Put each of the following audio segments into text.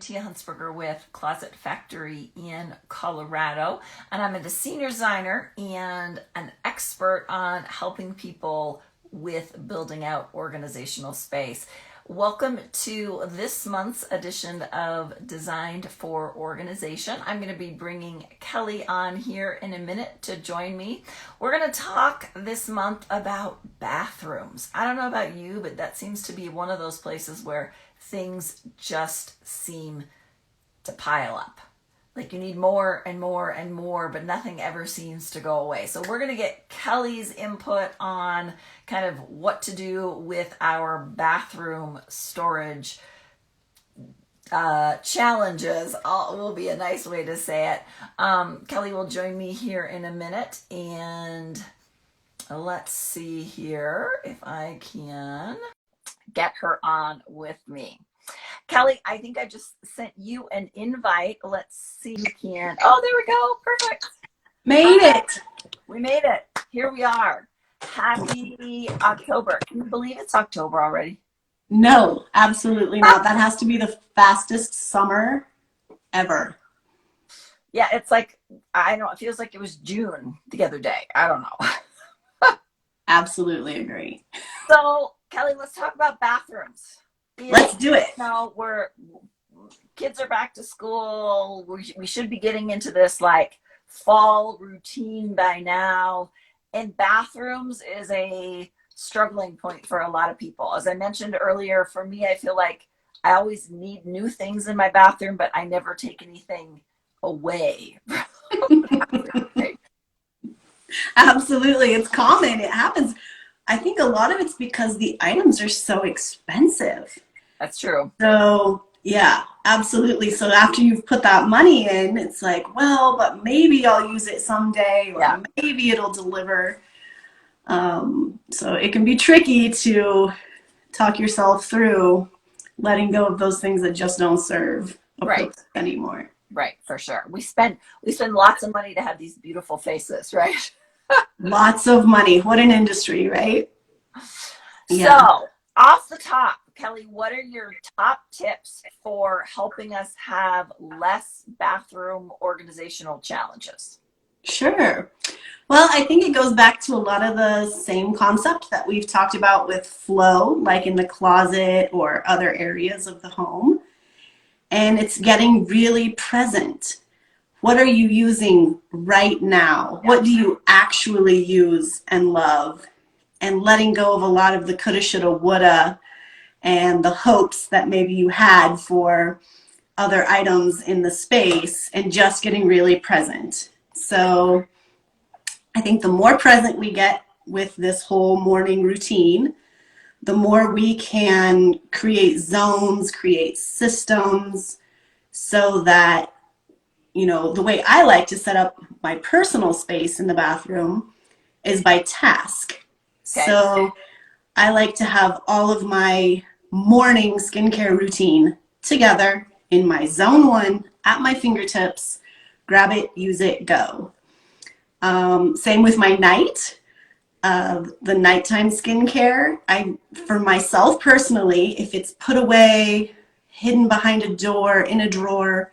Tia Hunsperger with Closet Factory in Colorado, and I'm a senior designer and an expert on helping people with building out organizational space. Welcome to this month's edition of Designed for Organization. I'm going to be bringing Kelly on here in a minute to join me. We're going to talk this month about bathrooms. I don't know about you, but that seems to be one of those places where things just seem to pile up. Like you need more and more and more, but nothing ever seems to go away. So we're going to get Kelly's input on kind of what to do with our bathroom storage challenges. Will be a nice way to say it. Kelly will join me here in a minute, and let's see here if I can get her on with me. Kelly, I think I just sent you an invite. Let's see if you can. Oh, there we go. Perfect. Made it. We made it. Here we are. Happy October. Can you believe it's October already? No, absolutely not. That has to be the fastest summer ever. Yeah, it's like, I don't know, it feels like it was June the other day. I don't know. Absolutely agree. So, Kelly, let's talk about bathrooms. Let's do it. Now, kids are back to school. We should be getting into this like fall routine by now. And bathrooms is a struggling point for a lot of people. As I mentioned earlier, for me, I feel like I always need new things in my bathroom, but I never take anything away. Absolutely. It's common. It happens. I think a lot of it's because the items are so expensive. That's true. So, yeah, absolutely. So after you've put that money in, it's like, well, but maybe I'll use it someday, or maybe it'll deliver. So it can be tricky to talk yourself through letting go of those things that just don't serve a purpose anymore. Right, for sure. We spend lots of money to have these beautiful faces, right? Lots of money. What an industry, right? Yeah. So, off the top, Kelly, what are your top tips for helping us have less bathroom organizational challenges? Sure. Well, I think it goes back to a lot of the same concept that we've talked about with flow, like in the closet or other areas of the home. And it's getting really present. What are you using right now? What do you actually use and love? And letting go of a lot of the coulda, shoulda, woulda, and the hopes that maybe you had for other items in the space, and just getting really present. So I think the more present we get with this whole morning routine, the more we can create zones, create systems, so that, you know, the way I like to set up my personal space in the bathroom is by task. Okay. So I like to have all of my morning skincare routine together in my zone one at my fingertips. Grab it, use it, go. Same with my night. The nighttime skincare. For myself personally, if it's put away, hidden behind a door, in a drawer,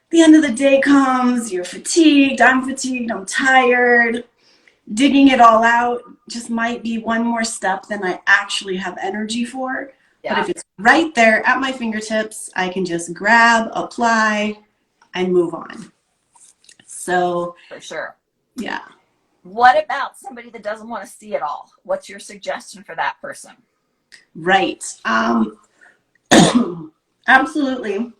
the end of the day comes, you're fatigued, I'm tired. Digging it all out just might be one more step than I actually have energy for. Yeah. But if it's right there at my fingertips, I can just grab, apply, and move on. So, for sure. Yeah. What about somebody that doesn't want to see it all? What's your suggestion for that person? Right. Absolutely.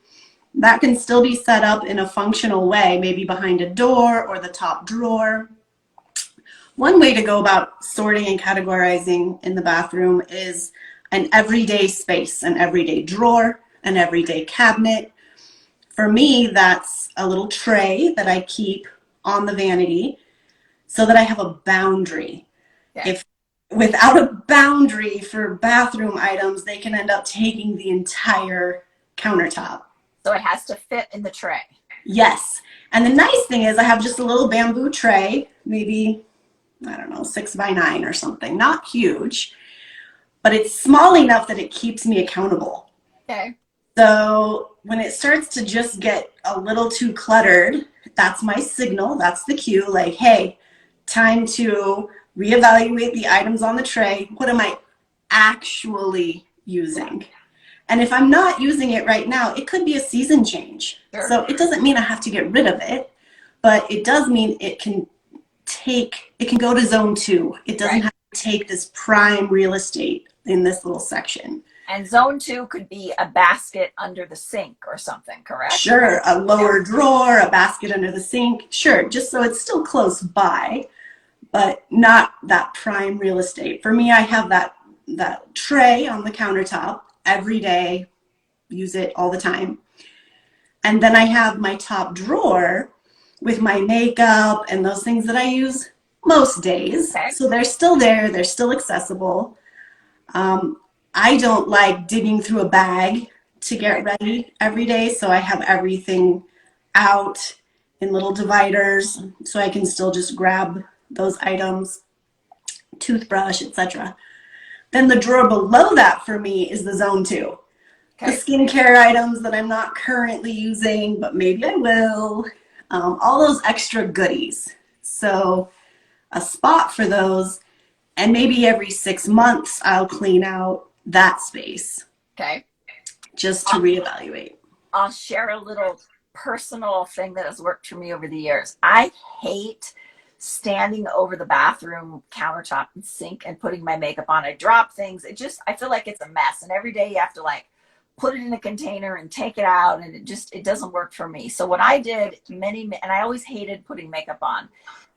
That can still be set up in a functional way, maybe behind a door or the top drawer. One way to go about sorting and categorizing in the bathroom is an everyday space, an everyday drawer, an everyday cabinet. For me, that's a little tray that I keep on the vanity so that I have a boundary. Okay. If without a boundary for bathroom items, they can end up taking the entire countertop. So it has to fit in the tray. Yes. And the nice thing is I have just a little bamboo tray, maybe, I don't know, 6 by 9 or something. Not huge, but it's small enough that it keeps me accountable. Okay. So when it starts to just get a little too cluttered, that's my signal. That's the cue. Like, hey, time to reevaluate the items on the tray. What am I actually using? And if I'm not using it right now, it could be a season change. Sure. So it doesn't mean I have to get rid of it, but it does mean it can go to zone 2. It doesn't Right. have to take this prime real estate in this little section. And zone 2 could be a basket under the sink or something, correct? Sure, a lower drawer, a basket under the sink. Sure, just so it's still close by, but not that prime real estate. For me, I have that tray on the countertop every day, use it all the time. And then I have my top drawer with my makeup and those things that I use most days. Okay. So they're still there, they're still accessible. I don't like digging through a bag to get ready every day, so I have everything out in little dividers so I can still just grab those items, toothbrush, etc. Then the drawer below that for me is the zone 2. Okay. The skincare items that I'm not currently using, but maybe I will. All those extra goodies. So a spot for those, and maybe every 6 months I'll clean out that space. Okay. Just to reevaluate. I'll share a little personal thing that has worked for me over the years. I hate standing over the bathroom countertop and sink and putting my makeup on. I drop things. I feel like it's a mess. And every day you have to like put it in a container and take it out. And it doesn't work for me. So what I did and I always hated putting makeup on.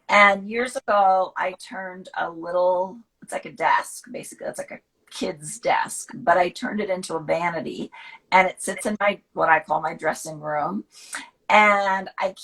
And years ago, I turned it's like a desk, basically. It's like a kid's desk, but I turned it into a vanity, and it sits in what I call my dressing room. And I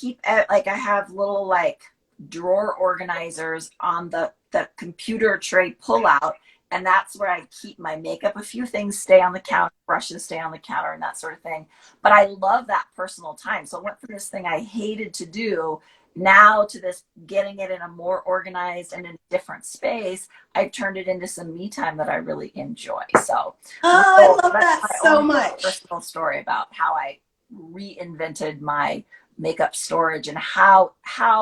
have little like drawer organizers on the computer tray pull out, and that's where I keep my makeup. A few things stay on the counter, brushes stay on the counter, and that sort of thing. But I love that personal time. So I went from this thing I hated to do now to this getting it in a more organized and in a different space. I've turned it into some me time that I really enjoy. So I love that so much. Personal story about how I reinvented my makeup storage and how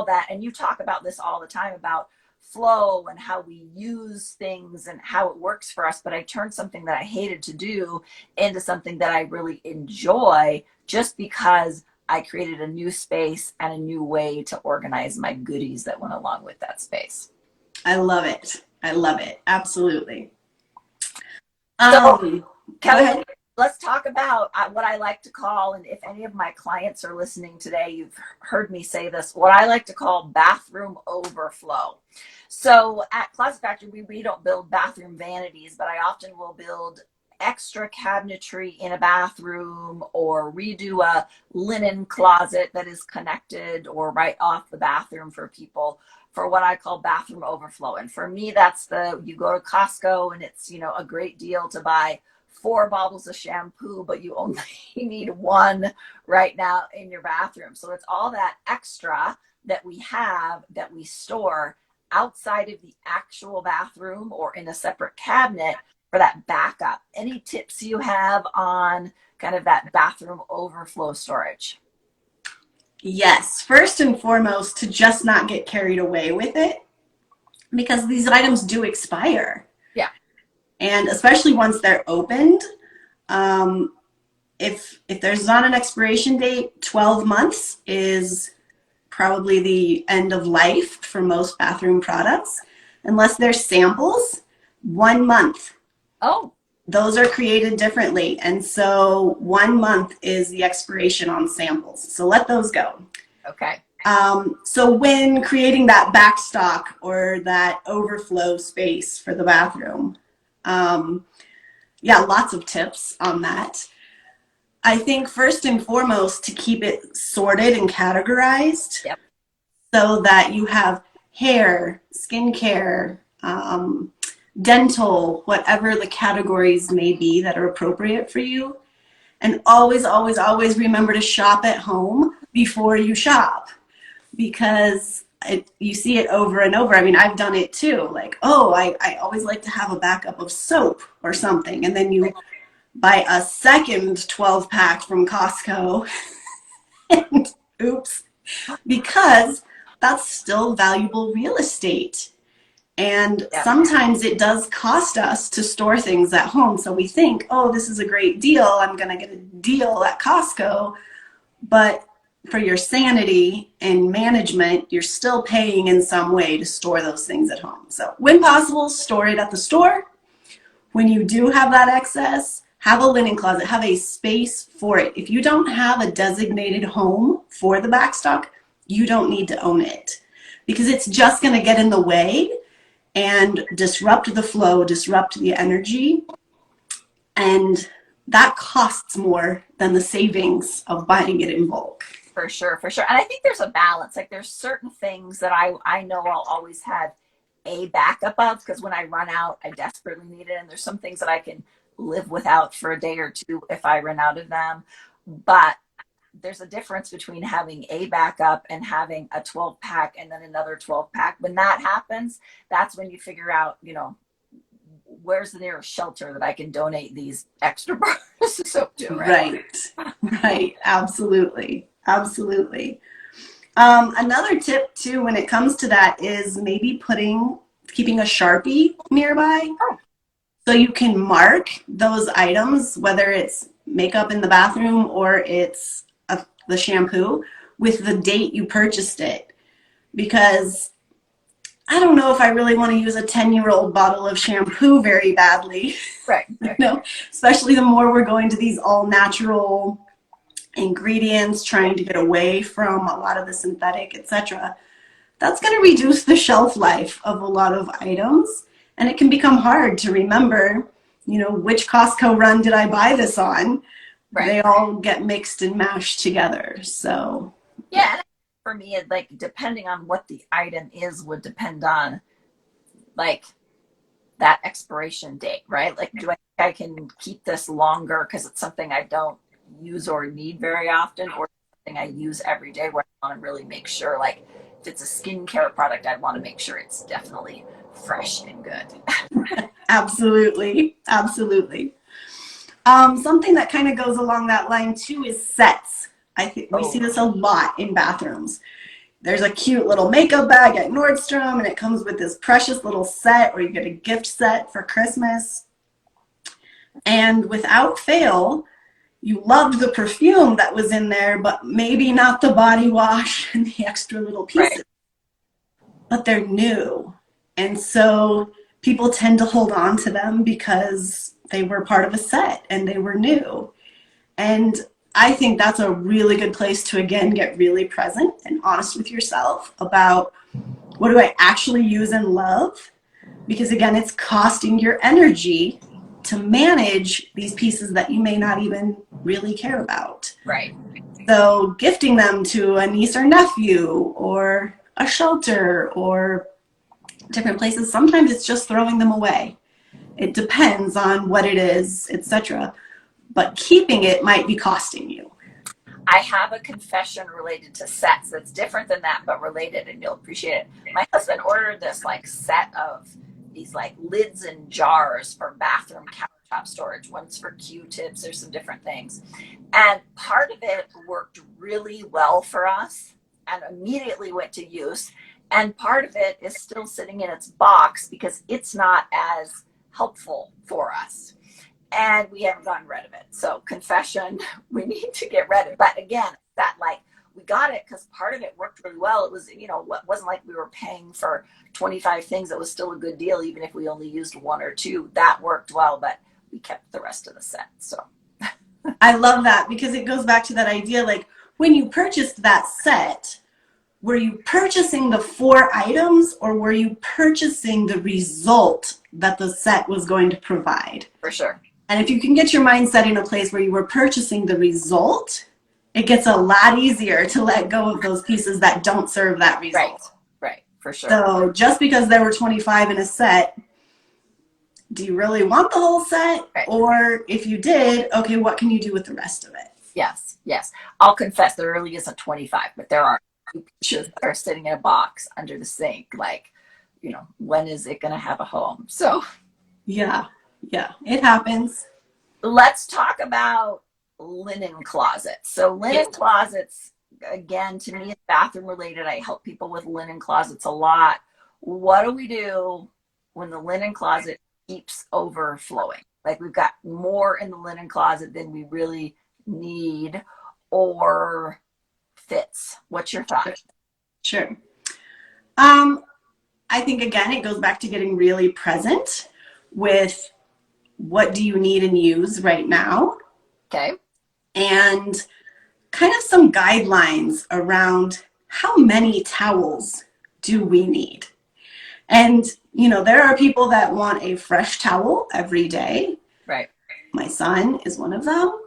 that, and you talk about this all the time about flow and how we use things and how it works for us. But I turned something that I hated to do into something that I really enjoy, just because I created a new space and a new way to organize my goodies that went along with that space. I love it. I love it. Absolutely. So, Keli, let's talk about what I like to call, and if any of my clients are listening today, you've heard me say this, what I like to call bathroom overflow. So at Closet Factory, we don't build bathroom vanities, but I often will build extra cabinetry in a bathroom, or redo a linen closet that is connected or right off the bathroom for people, for what I call bathroom overflow. And for me, that's you go to Costco and it's, a great deal to buy 4 bottles of shampoo, but you only need 1 right now in your bathroom. So it's all that extra that we have that we store outside of the actual bathroom or in a separate cabinet for that backup. Any tips you have on kind of that bathroom overflow storage? Yes. First and foremost, to just not get carried away with it, because these items do expire. Yeah. And especially once they're opened, if there's not an expiration date, 12 months is probably the end of life for most bathroom products. Unless they're samples, 1 month. Oh. Those are created differently. And so 1 month is the expiration on samples. So let those go. Okay. So when creating that backstock or that overflow space for the bathroom, lots of tips on that. I think first and foremost, to keep it sorted and categorized. Yep. So that you have hair, skincare, dental, whatever the categories may be that are appropriate for you. And always, always, always remember to shop at home before you shop, because you see it over and over. I mean, I've done it too. Like, I always like to have a backup of soap or something. And then you buy a second 12 pack from Costco. And oops, because that's still valuable real estate. And Yeah, sometimes it does cost us to store things at home. So we think, oh, this is a great deal. I'm going to get a deal at Costco. But for your sanity and management, you're still paying in some way to store those things at home. So when possible, store it at the store. When you do have that excess, have a linen closet, have a space for it. If you don't have a designated home for the backstock, you don't need to own it because it's just going to get in the way and disrupt the flow, disrupt the energy. And that costs more than the savings of buying it in bulk. for sure, for sure. And I think there's a balance. Like there's certain things that I know I'll always have a backup of because when I run out, I desperately need it. And there's some things that I can live without for a day or two if I run out of them. But there's a difference between having a backup and having a 12 pack and then another 12 pack. When that happens, that's when you figure out, where's the nearest shelter that I can donate these extra bars of soap to, right? Right. Absolutely. Absolutely. Another tip too, when it comes to that is maybe keeping a Sharpie nearby so you can mark those items, whether it's makeup in the bathroom or it's the shampoo with the date you purchased it. Because I don't know if I really want to use a 10-year-old bottle of shampoo very badly. Right. Especially the more we're going to these all natural ingredients, trying to get away from a lot of the synthetic, etc. That's going to reduce the shelf life of a lot of items. And it can become hard to remember, which Costco run did I buy this on? Right. They all get mixed and mashed together. So yeah, for me, like depending on what the item is would depend on like that expiration date, right? Like, do I can keep this longer because it's something I don't use or need very often, or something I use every day where I want to really make sure, like if it's a skincare product, I'd want to make sure it's definitely fresh and good. Absolutely. Absolutely. Something that kind of goes along that line too is sets. I think we see this a lot in bathrooms. There's a cute little makeup bag at Nordstrom and it comes with this precious little set, or you get a gift set for Christmas. And without fail, you loved the perfume that was in there, but maybe not the body wash and the extra little pieces. Right. But they're new. And so people tend to hold on to them because they were part of a set and they were new. And I think that's a really good place to, again, get really present and honest with yourself about what do I actually use and love? Because again, it's costing your energy to manage these pieces that you may not even really care about. Right. So gifting them to a niece or nephew or a shelter or different places, sometimes it's just throwing them away. It depends on what it is, etc. But keeping it might be costing you. I have a confession related to sets that's different than that, but related, and you'll appreciate it. My husband ordered this like set of these like lids and jars for bathroom countertop storage. One's for Q-tips. There's some different things. And part of it worked really well for us and immediately went to use. And part of it is still sitting in its box because it's not as helpful for us. And we haven't gotten rid of it. So confession, we need to get rid of it. But again, that like we got it because part of it worked really well. It was, it wasn't like we were paying for 25 things. It was still a good deal, even if we only used one or two. That worked well, but we kept the rest of the set. So I love that because it goes back to that idea, like when you purchased that set, were you purchasing the 4 items or were you purchasing the result that the set was going to provide? For sure. And if you can get your mindset in a place where you were purchasing the result, it gets a lot easier to let go of those pieces that don't serve that result. Right, for sure. So just because there were 25 in a set, do you really want the whole set? Right. Or if you did, okay, what can you do with the rest of it? Yes. I'll confess there really isn't 25, but there are pieces that are sitting in a box under the sink. Like, when is it going to have a home? So yeah, it happens. let's talk about linen closets. So linen closets, again, to me, it's bathroom related. I help people with linen closets a lot. What do we do when the linen closet keeps overflowing? Like we've got more in the linen closet than we really need or fits. What's your thought? Sure. I think, again, it goes back to getting really present with what do you need and use right now, Okay. and kind of some guidelines around how many towels do we need. And, there are people that want a fresh towel every day. Right. My son is one of them.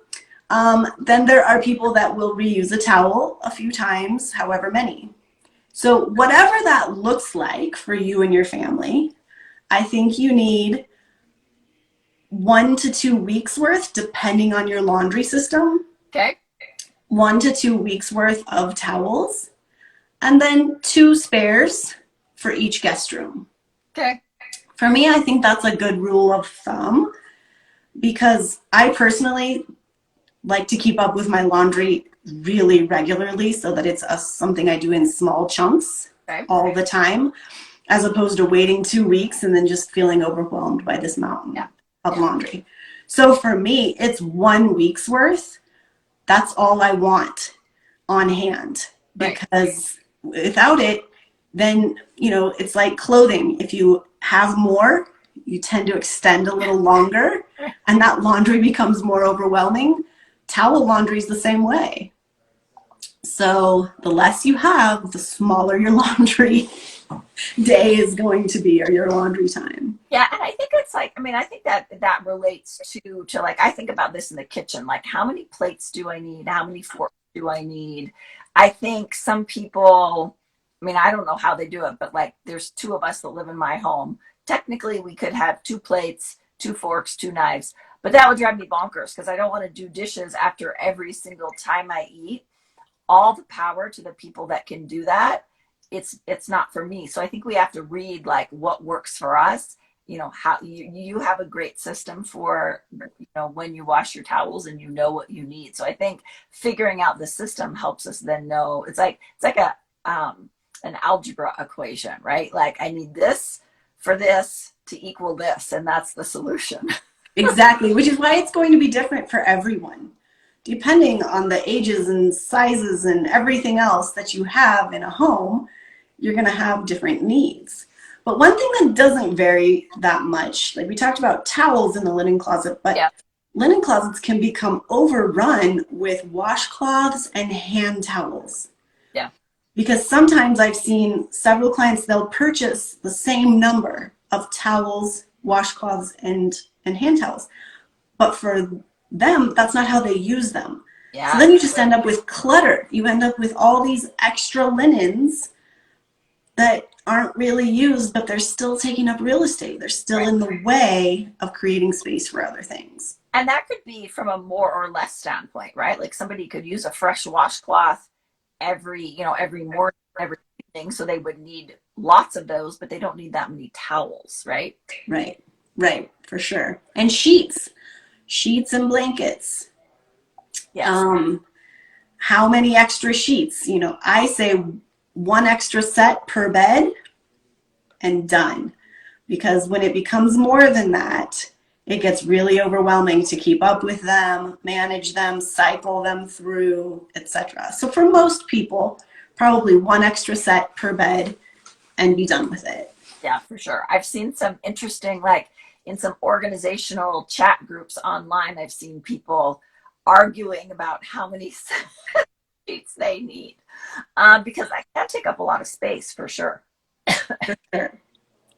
Then there are people that will reuse a towel a few times, however many. So whatever that looks like for you and your family, I think you need 1 to 2 weeks worth, depending on your laundry system. Okay. 1 to 2 weeks worth of towels, and then 2 spares for each guest room. Okay. For me, I think that's a good rule of thumb, because I personally like to keep up with my laundry really regularly so that it's something I do in small chunks all the time, as opposed to waiting 2 weeks and then just feeling overwhelmed by this mountain of laundry. So for me, it's 1 week's worth. That's all I want on hand, because without it, then, it's like clothing. If you have more, you tend to extend a little longer, and that laundry becomes more overwhelming. Towel laundry is the same way. So the less you have, the smaller your laundry day is going to be, or your laundry time. Yeah, and I think it's like, I think that relates to like, I think about this in the kitchen, like how many plates do I need? How many forks do I need? I think some people, I don't know how they do it, but like there's 2 of us that live in my home. Technically, we could have 2 plates, 2 forks, 2 knives, but that would drive me bonkers because I don't want to do dishes after every single time I eat. All the power to the people that can do that. It's not for me. So I think we have to read like what works for us. How you have a great system for when you wash your towels and you know what you need. So I think figuring out the system helps us then know. It's like a an algebra equation, right? Like I need this for this to equal this, and that's the solution. Exactly, which is why it's going to be different for everyone, depending on the ages and sizes and everything else that you have in a home. You're going to have different needs. But one thing that doesn't vary that much, like we talked about towels in the linen closet, but linen closets can become overrun with washcloths and hand towels. Yeah. Because sometimes I've seen several clients, they'll purchase the same number of towels, washcloths, and hand towels. But for them, that's not how they use them. Yeah. So then you just end up with clutter. You end up with all these extra linens that aren't really used, but they're still taking up real estate. They're still in the way of creating space for other things. And that could be from a more or less standpoint, right? Like somebody could use a fresh washcloth every morning, every evening, so they would need lots of those, but they don't need that many towels, right? Right, for sure. And sheets and blankets. Yes. How many extra sheets? I say 1 extra set per bed and done. Because when it becomes more than that, it gets really overwhelming to keep up with them, manage them, cycle them through, etc. So for most people, probably 1 extra set per bed and be done with it. Yeah, for sure. I've seen some interesting, like in some organizational chat groups online, I've seen people arguing about how many sheets they need, because that take up a lot of space for sure.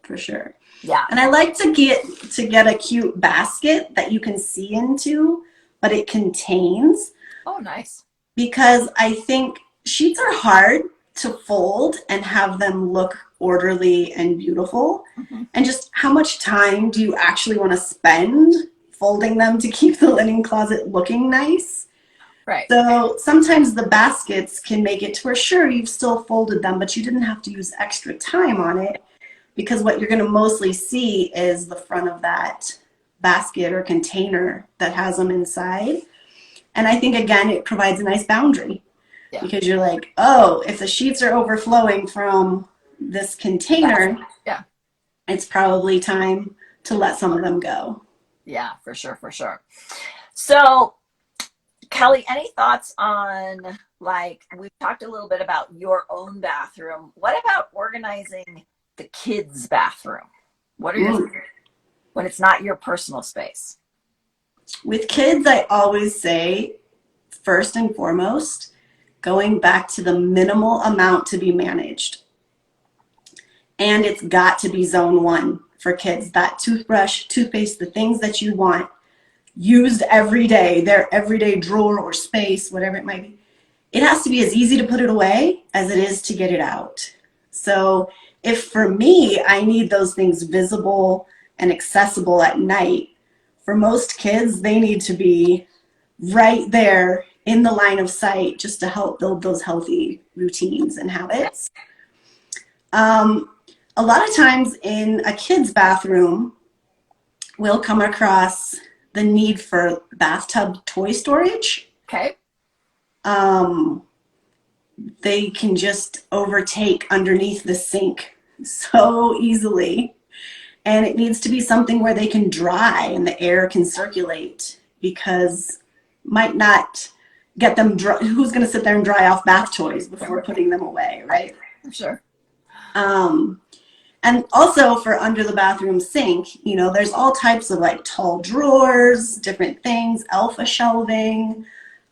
For sure. Yeah. And I like to get a cute basket that you can see into, but it contains. Oh, nice. Because I think sheets are hard to fold and have them look orderly and beautiful. Mm-hmm. And just how much time do you actually want to spend folding them to keep the linen closet looking nice? Right. So sometimes the baskets can make it to where, sure, you've still folded them, but you didn't have to use extra time on it, because what you're going to mostly see is the front of that basket or container that has them inside. And I think, again, it provides a nice boundary Yeah. because you're like, oh, if the sheets are overflowing from this container, Yeah. it's probably time to let some of them go. Yeah, for sure, for sure. So, Kelly, any thoughts on, like, we've talked a little bit about your own bathroom. What about organizing the kids' bathroom? What are your, when it's not your personal space? With kids, I always say, first and foremost, going back to the minimal amount to be managed. And it's got to be zone one for kids. That toothbrush, toothpaste, the things that you want used every day, their everyday drawer or space, whatever it might be. It has to be as easy to put it away as it is to get it out. So if for me, I need those things visible and accessible at night, for most kids, they need to be right there in the line of sight just to help build those healthy routines and habits. A lot of times in a kid's bathroom, we'll come across the need for bathtub toy storage. Okay. They can just overtake underneath the sink so easily. And it needs to be something where they can dry and the air can circulate, because might not get them dry. Who's going to sit there and dry off bath toys before putting them away, right? Sure. And also for under the bathroom sink, you know, there's all types of like tall drawers, different things, alpha shelving,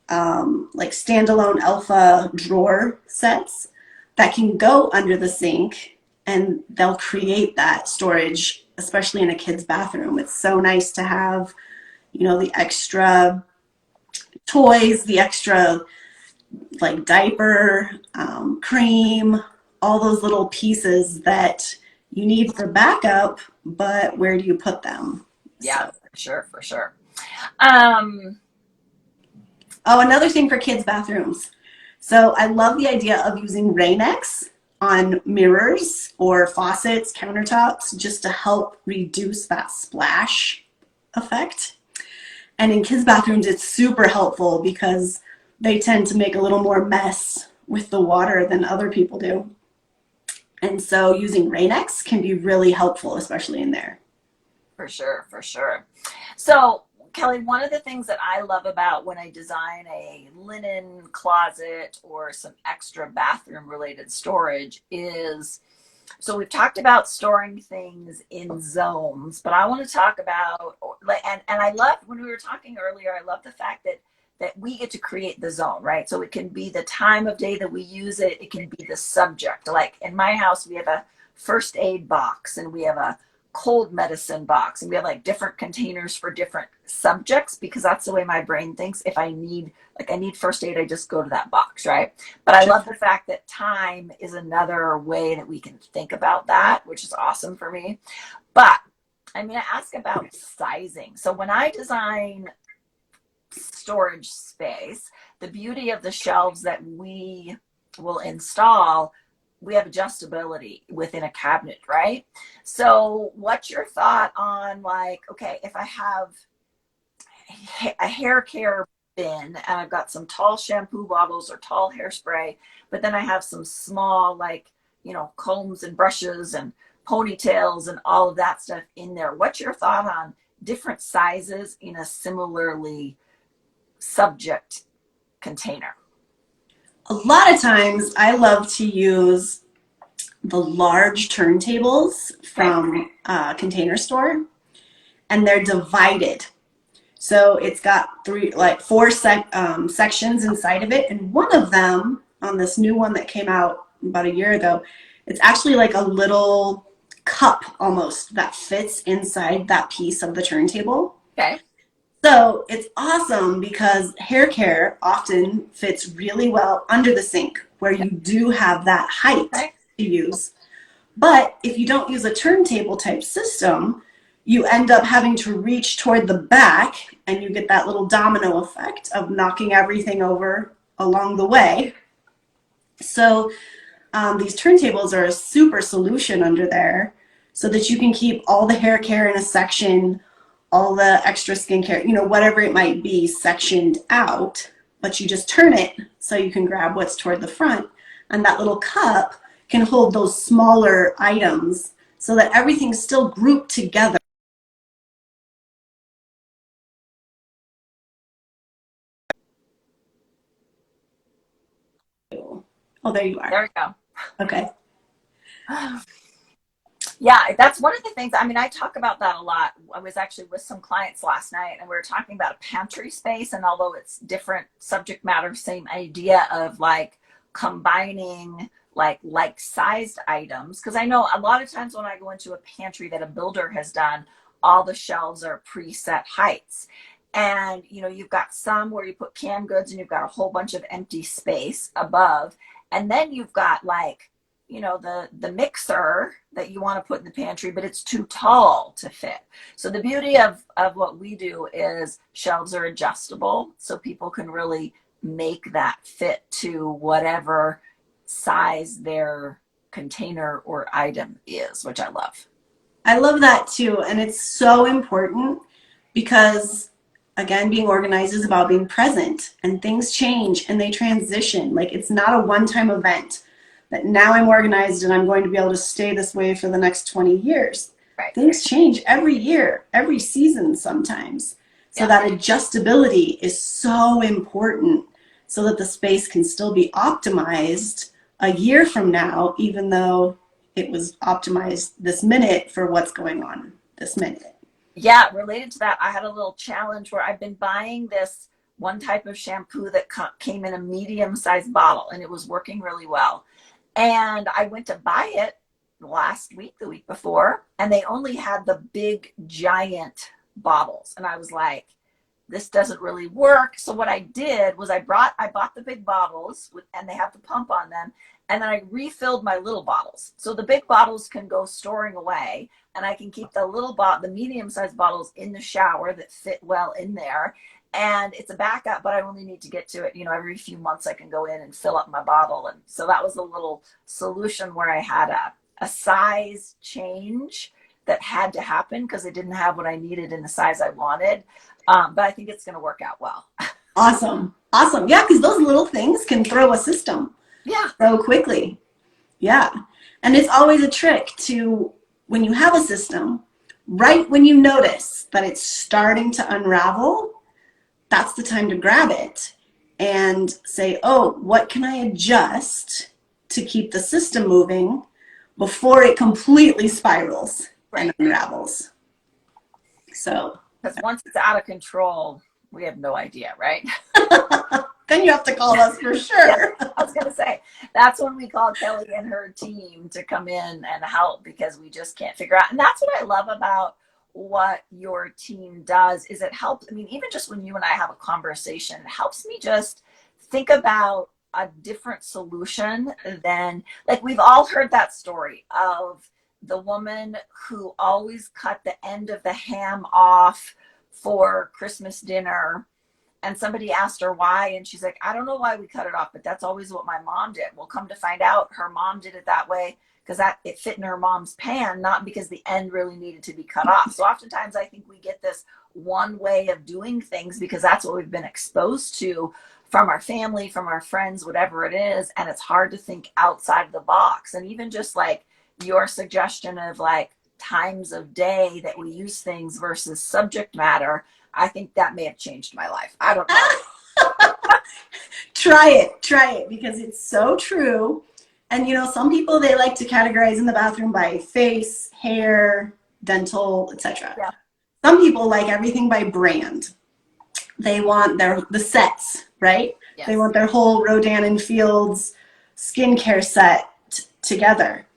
like standalone alpha drawer sets that can go under the sink, and they'll create that storage, especially in a kid's bathroom. It's so nice to have, you know, the extra toys, the extra like diaper, cream, all those little pieces that you need for backup, but where do you put them? Yeah, So. for sure, for sure. Oh, another thing for kids' bathrooms. So I love the idea of using Rain-X on mirrors or faucets, countertops, just to help reduce that splash effect. And in kids' bathrooms, it's super helpful because they tend to make a little more mess with the water than other people do. And so using Rain-X can be really helpful, especially in there. For sure, for sure. So, Kelly, one of the things that I love about when I design a linen closet or some extra bathroom related storage is, so we've talked about storing things in zones, but I want to talk about, and I love, when we were talking earlier, I love the fact that we get to create the zone, right? So it can be the time of day that we use it. It can be the subject. Like in my house, we have a first aid box and we have a cold medicine box, and we have like different containers for different subjects, because that's the way my brain thinks. If I need, like I need first aid, I just go to that box, right? But I love the fact that time is another way that we can think about that, which is awesome for me. But I'm going to ask about sizing. So when I design storage space, the beauty of the shelves that we will install, we have adjustability within a cabinet, right? So what's your thought on, like, okay, if I have a hair care bin and I've got some tall shampoo bottles or tall hairspray, but then I have some small, like, you know, combs and brushes and ponytails and all of that stuff in there. What's your thought on different sizes in a similarly subject container? A lot of times I love to use the large turntables from a Container Store, and they're divided. So it's got four sections inside of it, and one of them, on this new one that came out about a year ago, it's actually like a little cup almost that fits inside that piece of the turntable. Okay. So it's awesome because hair care often fits really well under the sink where you do have that height to use. But if you don't use a turntable type system, you end up having to reach toward the back, and you get that little domino effect of knocking everything over along the way. So these turntables are a super solution under there, so that you can keep all the hair care in a section, all the extra skincare, whatever it might be, sectioned out, but you just turn it so you can grab what's toward the front. And that little cup can hold those smaller items so that everything's still grouped together. Oh, there you are. There we go. Okay. Yeah, that's one of the things. I mean, I talk about that a lot. I was actually with some clients last night and we were talking about a pantry space. And although it's different subject matter, same idea of like combining like sized items. Because I know a lot of times when I go into a pantry that a builder has done, all the shelves are preset heights. And you've got some where you put canned goods and you've got a whole bunch of empty space above. And then you've got like the mixer that you want to put in the pantry, but it's too tall to fit. So the beauty of what we do is shelves are adjustable, so people can really make that fit to whatever size their container or item is, which I love. I love that too. And it's so important because, again, being organized is about being present and things change and they transition. Like it's not a one time event that now I'm organized and I'm going to be able to stay this way for the next 20 years. Right. Things change every year, every season sometimes. So Yeah. that adjustability is so important so that the space can still be optimized a year from now, even though it was optimized this minute for what's going on this minute. Yeah, related to that, I had a little challenge where I've been buying this one type of shampoo that came in a medium sized bottle and it was working really well. And I went to buy it last week, the week before, and they only had the big giant bottles. And I was like, this doesn't really work. So what I did was I bought the big bottles and they have the pump on them. And then I refilled my little bottles. So the big bottles can go storing away and I can keep the medium sized bottles in the shower that fit well in there. And it's a backup, but I only need to get to it, every few months I can go in and fill up my bottle. And so that was a little solution where I had a size change that had to happen because I didn't have what I needed in the size I wanted. But I think it's going to work out well. Awesome. Awesome. Yeah, because those little things can throw a system Yeah. so quickly. Yeah. And it's always a trick to, when you have a system, right when you notice that it's starting to unravel, that's the time to grab it and say, oh, what can I adjust to keep the system moving before it completely spirals and unravels? So because once it's out of control, we have no idea, right? then you have to call us for sure. Yeah, I was going to say, that's when we call Kelly and her team to come in and help because we just can't figure out. And that's what I love about what your team does is it helps. I mean, even just when you and I have a conversation, it helps me just think about a different solution than like we've all heard that story of the woman who always cut the end of the ham off for Christmas dinner and somebody asked her why and she's like, I don't know why we cut it off, but that's always what my mom did. Well, come to find out her mom did it that way because it fit in her mom's pan, not because the end really needed to be cut off. So oftentimes I think we get this one way of doing things because that's what we've been exposed to from our family, from our friends, whatever it is, and it's hard to think outside of the box. And even just like your suggestion of like times of day that we use things versus subject matter, I think that may have changed my life. I don't know. Try it because it's so true. And some people, they like to categorize in the bathroom by face, hair, dental, etc. Yeah. Some people like everything by brand. They want the sets, right? Yes. They want their whole Rodan and Fields skincare set together.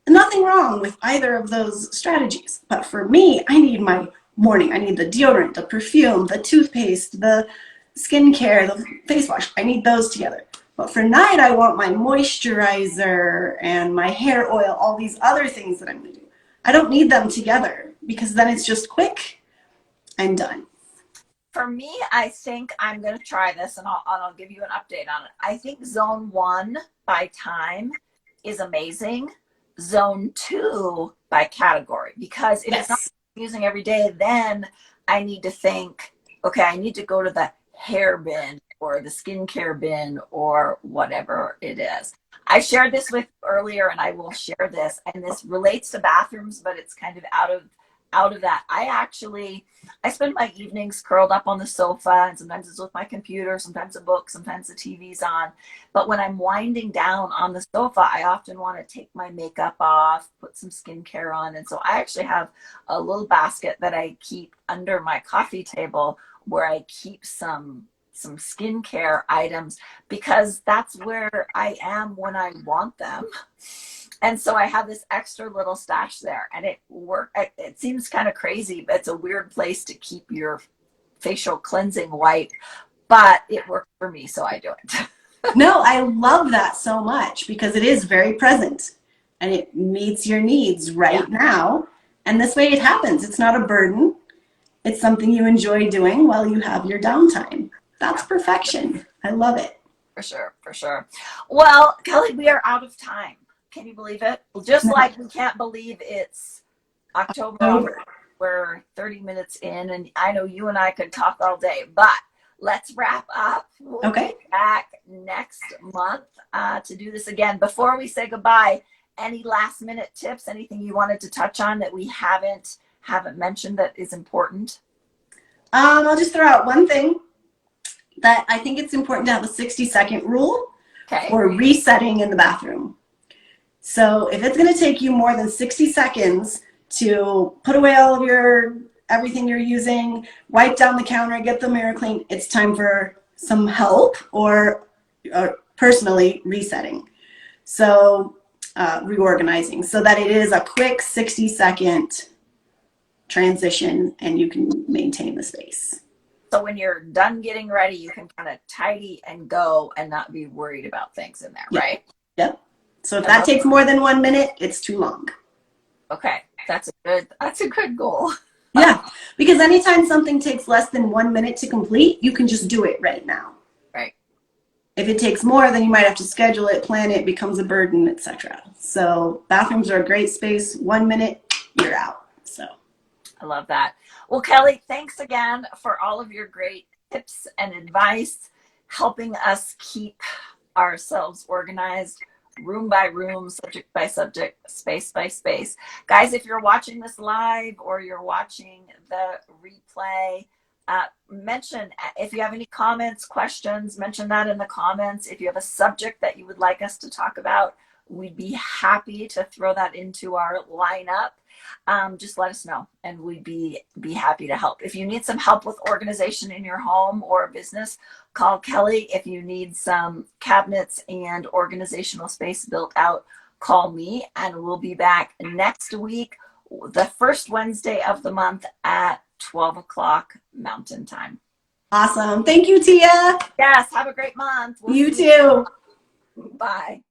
Nothing wrong with either of those strategies. But for me, I need my morning. I need the deodorant, the perfume, the toothpaste, the skincare, the face wash. I need those together. But for night, I want my moisturizer and my hair oil, all these other things that I'm going to do. I don't need them together because then it's just quick and done. For me, I think I'm going to try this and I'll give you an update on it. I think zone 1 by time is amazing. Zone 2 by category, because if it's not using every day, then I need to think, okay, I need to go to the hair bin or the skincare bin or whatever it is. I shared this with you earlier and I will share this, and this relates to bathrooms, but it's kind of out of that. I spend my evenings curled up on the sofa, and sometimes it's with my computer, sometimes a book, sometimes the TV's on. But when I'm winding down on the sofa, I often want to take my makeup off, put some skincare on. And so I actually have a little basket that I keep under my coffee table where I keep some skincare items, because that's where I am when I want them. And so I have this extra little stash there, and it seems kind of crazy, but it's a weird place to keep your facial cleansing wipe, but it works for me, so I do it. No, I love that so much because it is very present and it meets your needs right now. And this way it happens. It's not a burden. It's something you enjoy doing while you have your downtime. That's perfection. I love it. For sure, for sure. Well, Keli, we are out of time. Can you believe it? Just like we can't believe it's October. We're 30 minutes in, and I know you and I could talk all day, but let's wrap up. We'll be back next month to do this again. Before we say goodbye, any last minute tips, anything you wanted to touch on that we haven't mentioned that is important? I'll just throw out one thing, that I think it's important to have a 60-second rule for resetting in the bathroom. So if it's going to take you more than 60 seconds to put away all of everything you're using, wipe down the counter, get the mirror clean, it's time for some help or personally resetting. So reorganizing, so that it is a quick 60-second transition and you can maintain the space. So when you're done getting ready, you can kind of tidy and go and not be worried about things in there, right? Yep. So if that takes more than 1 minute, it's too long. Okay, that's a good goal. Yeah, because anytime something takes less than 1 minute to complete, you can just do it right now. Right. If it takes more, then you might have to schedule it, plan it, becomes a burden, etc. So bathrooms are a great space. 1 minute, you're out. So I love that. Well, Keli, thanks again for all of your great tips and advice, helping us keep ourselves organized, room by room, subject by subject, space by space. Guys, if you're watching this live or you're watching the replay, mention if you have any comments, questions, mention that in the comments. If you have a subject that you would like us to talk about, we'd be happy to throw that into our lineup. Just let us know and we'd be happy to help. If you need some help with organization in your home or business, call Keli. If you need some cabinets and organizational space built out, call me, and we'll be back next week, the first Wednesday of the month at 12 o'clock Mountain Time. Awesome. Thank you, Tia. Yes, have a great month. You too. Bye.